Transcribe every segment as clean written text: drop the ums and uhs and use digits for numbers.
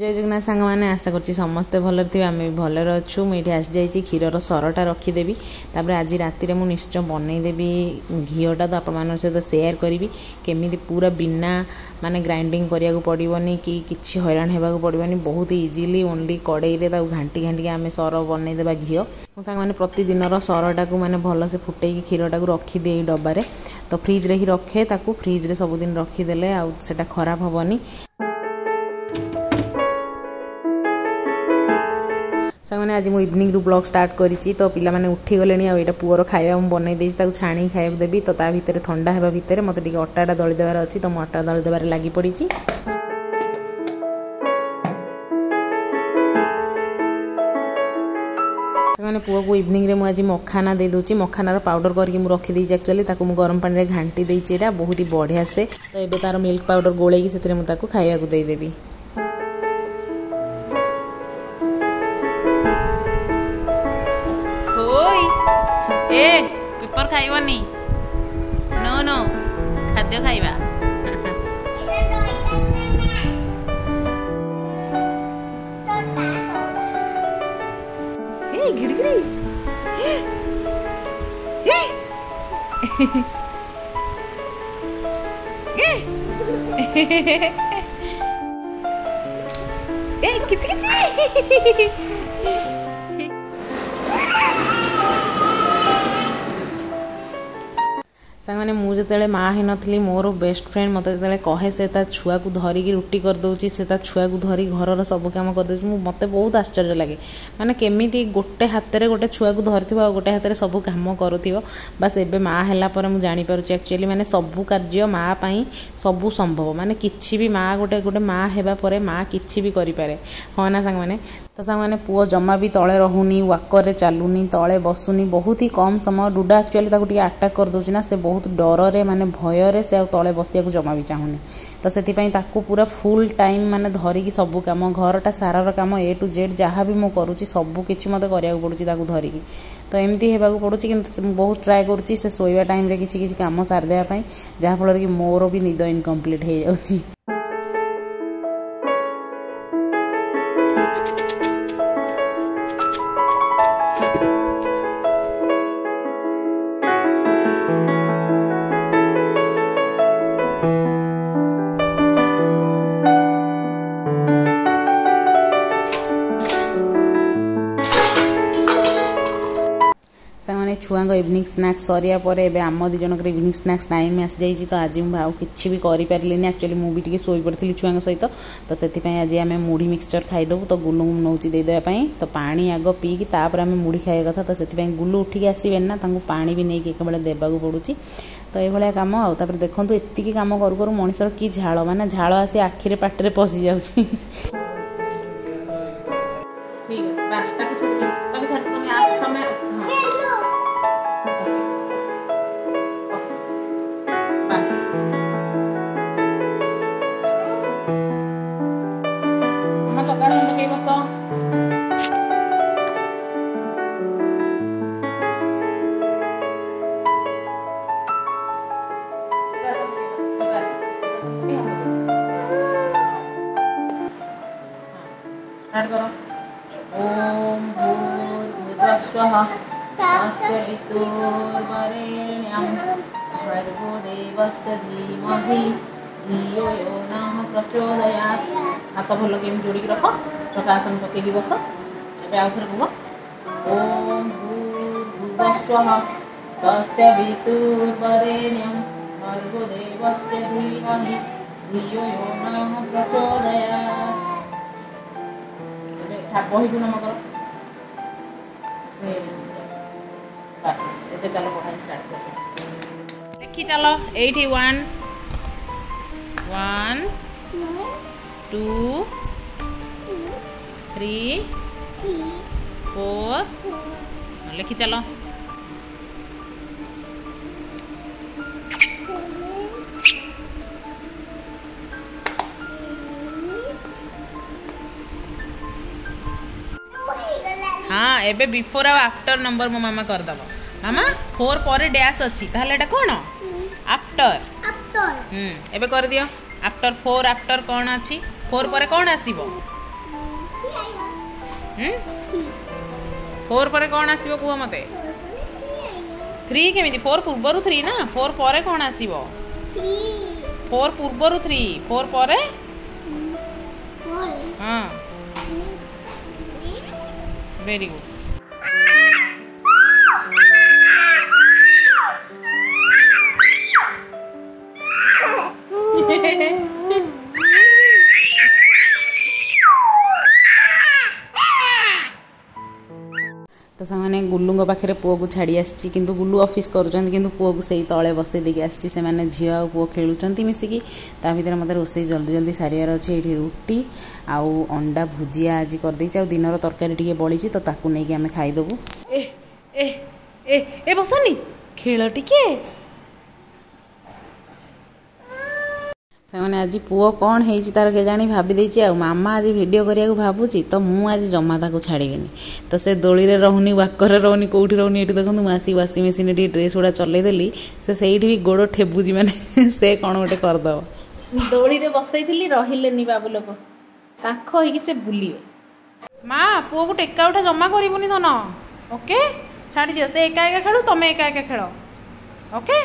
जय जगन्नाथ सांग मैंने आशा कर समस्ते भल थे आम भी भलर अच्छु मुझे आसी जाइए क्षीर सरटा रखीदेवी तापर आज राति मुझे निश्चय बनईदेवी घीटा तो आपण सहित सेयार करी केमी पूरा बिना माने ग्राइंडिंग करिया को पड़ोनी कि किसी हैरान होगा पड़ोनी बहुत इजिली ओनली कड़े घाटी घाटी आम सर बनईदेवा घी मो सांग मैंने प्रतिदिन सरटा को मैंने भलसे फुटे क्षीरटा को रखीदे डबारे तो फ्रिज रे ही रखे ताकू फ्रिज रे सबुदिन रखीदेले आटा खराब हेनी सामने आज मुझे इवनिंग रू ब्लॉग स्टार्ट करी तो पिला माने उठी गले यहाँ पुअर खाया बनई देती ताकू छाणी खाया देवी तो ता भितर ठंडा होगा भितर मत अटाटा दली देवार अच्छी तो मुझे अटा दली देवार लगी पड़ी मैंने पुआ को इवनिंग रे मुझे मखाना दे दूची मखानार पाउडर करके रखीदी एक्चुअली ताकू गरम पानी में घाटी देती एटा बहुत ही बढ़िया से तो ये तार मिल्क पाउडर गोलैकी से खाया देदेवी ए पेपर खाइबनी नो नो खाद्य खाइबा ए गिड़गिड़ी ए किच किच सांगने मुझे माँ ही नी मोर बेस्ट फ्रेंड मत जो कहे से छुआ को धरिकी रुटी करदे से छुआ को धरी घर सब कम करदे मत बहुत आश्चर्य लगे माने केमी गोटे हाथ में गोटे छुआ को धरी गोटे हाथ में सब कम करूँ बस एबे माँ है मुझे जापी एक्चुअली माने सबू कार्य माँ पाई सबू संभव माने किसी भी माँ गोटे गोटे माँ होगा माँ किसी भी करे हाँ ना सांग मैंने तो सांग मैंने पुओ जमा भी तले रोनी वाकर चलुनी तले बसुनी बहुत ही कम समय डुडा एक्चुअली ताको अटैक कर दूची ना से बहुत डर रे माने भय से तले बसिया को जमा भी चाहूनी तो से पूरा फुल टाइम माने धरिकी सबू कम घरटा सारार कम ए टू जेड जहाँ भी मुझे करुँची सबू किसी मत करा पड़ूँ धरिकी तो एमती होगा पड़ूँ कि बहुत ट्राए करुँची से शोवा टाइम रे किसी किसी काम सारिदेवाई जहाँफल कि मोर भी निद इनकम्प्लीट हो जाऊँगी छुआ इवनिंग स्नैक्स सरिया आम दी जनक इवनिंग स्नैक्स टाइम आसी जाइए तो आज मुझे आउ कि भी करें एक्चुअली मुझे टी शोई पड़ी छुआ सहित तो से आज आम मुढ़ी मिक्सचर खाईदेव तो गुलू नौ देदेवाई तो पानी आग पीकी तापर आम मुढ़ी खाଇବା कथा तो से गुलू उठिक आसबे ना पानी भी नहीं एक देवाक पड़ू तो ये कम आपर देखो एतिकी कम करू करू मनीषर कि झाल माने झाल आसी आखिरे पाटे पशि जाऊँगी ओम भूर्भुवस्वः तस्य वितुर्वरेण्यं भर्गो देवस्य धीमहि धियो यो नः प्रचोदयात् हाथ भल के जोड़ी रख चकासन पकईकी बस ए आउ थे कह ओम भूर्भुवस्वः तस्य वितुर्वरेण्यं भर्गो देवस्य धीमहि धियो यो नः प्रचोदयात् बही गुण कर बस ए चलो पढ़ाई स्टार्ट कर देखी चलो 81 1 2 3 4 लिखी चलो हाँ एबे बिफोर आ आफ्टर नंबर मो मामा करदब मामा 4 पर डैश अच्छी ताहले एटा कोन आफ्टर एबे कर दियो आफ्टर 4 आफ्टर कौन अच्छी 4 पर कौन आसीबो 4 पर कौन आसीबो कुह मते 3 केमिति 4 पूर्वरु 3 ना 4 पर कौन आसीबो 4 पूर्वरु 3 4 पर हाँ वेरी गुड तो से गुल्लू पाखे पुओ को छाड़ी आसी किंतु गुल्लू ऑफिस करुँच पुओ को सही तले बसई देकी आसी से झील आ पुओ खेलुंट मिसिकी ता भर मत रोसे जल्दी जल्दी सारे अच्छे ये रुटी आउ अंडा भुजिया आज करदे दिन तरकारी टी बड़ी तो ताकू नहीं आम खाईदेबू ए ए ए ए बसनी खेल टिके से आज पुओ कौन है तार के जानी भाभी देची आ मामा आज वीडियो करिया भावुची तो मु आज जमा ताको छाड़ीबेनी तो से दोली रे रहूनी वाकर रहूनी कौटी रहूनी ये देखो मुझे वाशिंग मशीन ड्रेस गुड़ा चलईदेली से भी गोड़ ठेबुची माने से कौन गोटे करदब दोली रे बसई रही बाबू लोक काख हो से बुलिए माँ पुओ को टेका उठा जमा करूनी धन ओके छाड़ी दियो से एका एका खेलु तमे एका एका खेल ओके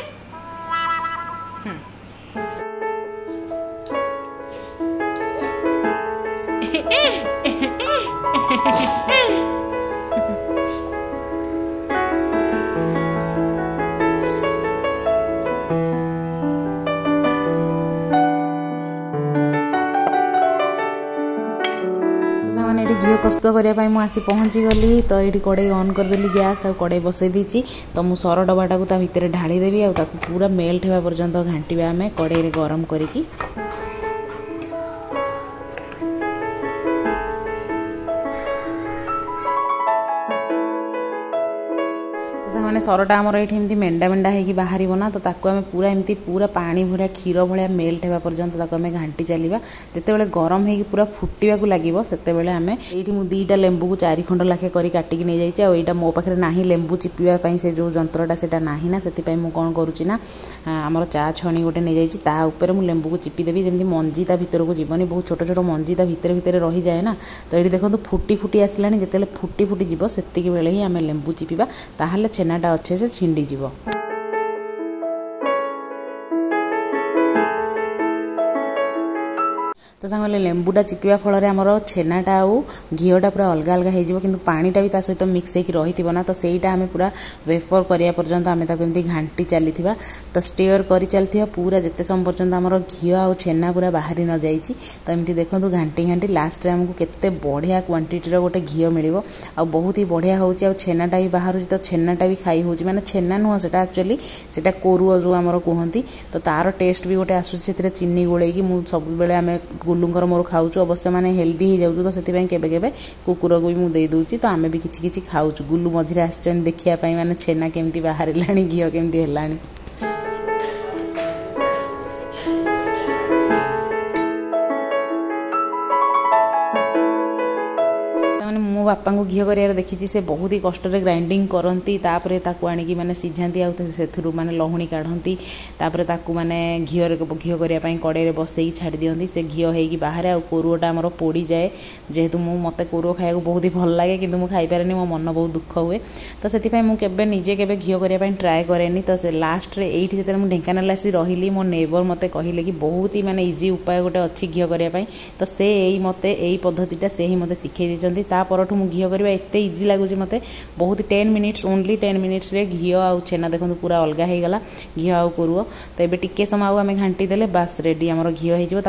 घी प्रस्तुत करने मुझे पहुँची गली तो ये कड़े ऑन करदेली गैस आ कड़े बसई देची तो मु सर डबाटा को भितर ढालीदेवी आ पूरा मेल्ट होगा पर्यंत घांटा आम कड़े गरम करी मैंने सरटा आमर ये मेंढा मेंढा होगी बाहर ना तो ताको आम पूरा एमती पूरा पानी भरिया क्षीर भाया मेल्ट होगा पर्यंत आम घांटी चलवा जिते गरम हो पूरा फुटा लगे से आम ये दुईटा लेंबू को 4 खंड लाखे कर काटिक नहीं जाइए और यहाँ मो पाखे ना लेंबू चिपीवाई से जो जंत्रटा से ना से मुझे कौन करुच्ची आमर चा छणी गोटे नहीं जाइए मुझे लेंबू को चिपीदेवी जमी मंजी ता भर को जीवन बहुत छोट छोट मंजी ता भितर भितर रही जाए ना तो ये देखो फुटी फुटी आसला जिते फुटी फुटी जीव से बेले ही आम लेंबू चिपीबा ताहले छेनाटा अच्छे से छिंडी जीव तो सांगे लेंबूटा चिपा फल आमर छेनाटा आउ घीटा पूरा अलग अलग हो कि पानीटा भी सहित मिक्स होकर रही ना तो सहीटा आम पूरा वेफर करिया पर्यंत आम एमती घांटी चली तो स्टेयर कर चलती पूरा जिते समय पर्यंत आमर घी आ छेना पूरा बाहरी न जाइए तो एमती देखो घांटी घांटी लास्ट आमको केते बढ़िया क्वांटिटीर गोटे घी मिल आ बहुत ही बढ़िया हो छेनाटा भी बाहर तो छेनाटा भी खाई हो माने छेना नुह से एक्चुअली से कोरुआ जो आमर कहती तो तार टेस्ट भी गोटे आसूसी चीनी गोलैकी मुझे सब बेले आम गुल्लूंकर मोर खाऊँ अवश्य माने हेल्दी हो जाऊँ तो से केबे केबे कुकुर को भी मुझे दे दूची तो आम भी किछि खाऊँ गुल्लू मझे आसचन देखिए माने छेना केमती बाहर घी केमती है मो बापा को घी कर देखी से बहुत ही कष्ट ग्राइंडिंग करती आनी मैंने सिझाती आउ माने लहुणी काढ़ती माने घी करने कड़े बसई छाड़ी दिखती से घी होगी बाहर आ कोरुटा आमर पोड़ी जाए जेहेतु मत कोरुओ खाया बहुत ही भल लगे कि मुझे खाईपारे मो मन बहुत दुख हुए तो से मुझे निजे के घी करने ट्राए कैनि तो से लास्ट रे ये जो मुझे ढेंकानाल आसी रही मो नेबर मत कहले कि बहुत ही माने इजी उपाय गोटे अच्छी घी करने तो से मत यही पद्धतिटा से ही मत शिखई देती तापर मु घी करवा एत इजी लगुच मत बहुत 10 मिनिट्स ओनली 10 मिनिट्स रे घी आउ छेना देखो पूरा अलग हो गला घी आउ कोरुओ तो ये टिके समय आम घांटी देले बास रेडी आमर घी हो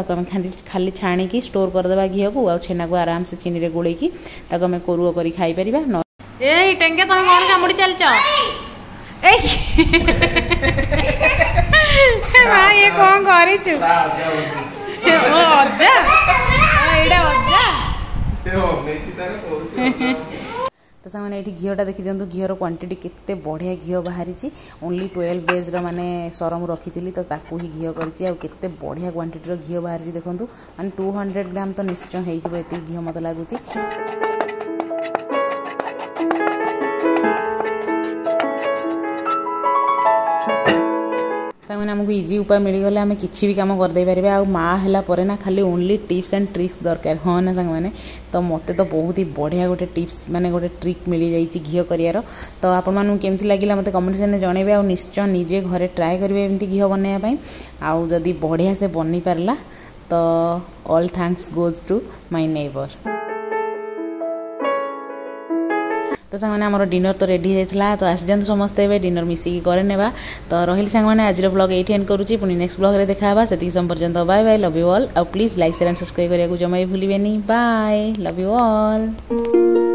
खाली छाणी स्टोर करदे घी को आ छेना को आराम से चीनी रे गोलैकी आम कोरुओ कर खाई परिबा ए टेंगे तुम कौन कामुड़ी चलच ये कौन करिछु ओ अज्जा एडा अज्जा तो सामने ये घीटा देखी दिखाँ घीर क्वांटिटी केते बढ़िया घी बाहरी ओनली 12 डेज माने सरम रखी तो ताकू ही घी करते बढ़िया क्वांटिटीर घी बाहरी देखूँ माने 200 ग्राम तो निश्चय हो घी मत लगुच सामने आमको इजी उपाय मिलगले आम कि कम करदे पारे आ माँ है ना खाली ओनली टिप्स एंड ट्रिक्स दरकार हाँ ना सांग मैंने तो मत तो बहुत ही बढ़िया गोटे टिप्स माने गोटे ट्रिक मिल जाइए घी कर तो आपको केमती लगे मतलब कमेंट सेक्शन जनइबे आ निश्चय निजे घरे ट्राए करेंगे एमती घी बनवाई आउ जदि बढ़िया से बनी पारला तो all thanks goes to my neighbour. तो सांग आमर डिनर तो रेडी होता तो आसी जाते समस्ते डिनर मिसिकी करे नेबा तो रही सांग मैंने आज ब्लॉग ये एंड करुँची पुणी नेक्स्ट ब्लॉग देखा से समय पर्यंत bye bye love you all. आ please like share and subscribe करने को जमा भी भूलें। Bye love you all.